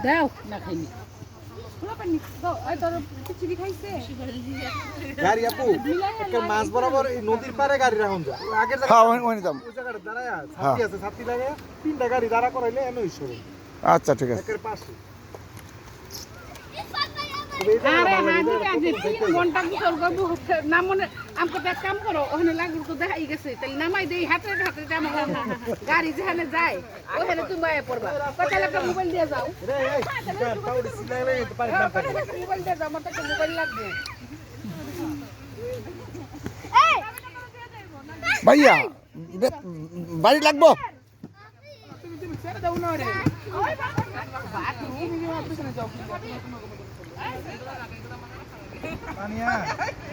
দাও না খাইনি গাড়ি আপু একটা মাছ বরাবর এই নদীর পারে গাড়ি রাখুন যা আগে হ্যাঁ ওই নিতাম ওই জায়গাটা দাঁড়ায় ছাতি আছে ছাতি লাগে তিনটা গাড়ি দাঁড়া করাইলে এনে হইছে আচ্ছা ঠিক আছে একের পাশে আরে হাজি কাজে 3 ঘন্টা গোসল করব না মনে আমকে এক কাম করো ওখানে লাগু তো দেখাই গেছে তাই নামাই দেই হাতে হাতে জামা গাড়ি যেখানে যায় ওখানে তুমি আয় পড়বা কত লাগবে মোবাইল দিয়ে যাও রে এই পাউডি সিলাইলে তো পারি না পারি মোবাইল দিয়ে যাও মত মোবাইল লাগবে ভাইয়া বাড়ি লাগবো তুমি ছেড়ে দাও না রে ওই বাবা তুমি পিছনে যাও পানিয়া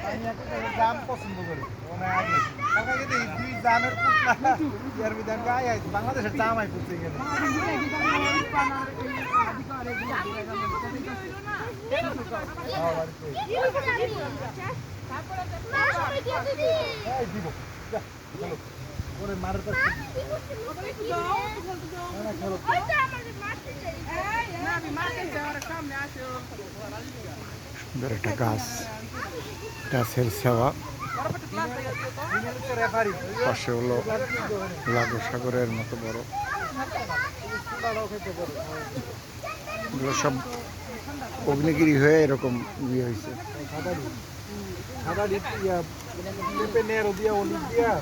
পানিয়া তো জাম পছন্দ করে ওনা আগে কাকা যদি দুই জামের পুতলা ইয়ার বিধান গায় বাংলাদেশের জাম আই পুতছে গেল এই দিব যা চলো ওরে মারার কাছে যাও না চলো ওইটা আমাদের মারতে যাই না আমি মারতে যাওয়ার সামনে আসো সুন্দর একটা গাছের সেবা পাশে হলো লাগো সাগরের মতো বড় এগুলো সব অগ্নিগিরি হয়ে এরকম ইয়ে হয়েছে সাদা ডিপ ইয়া পেপে নেরো দিয়া অলিভ দিয়া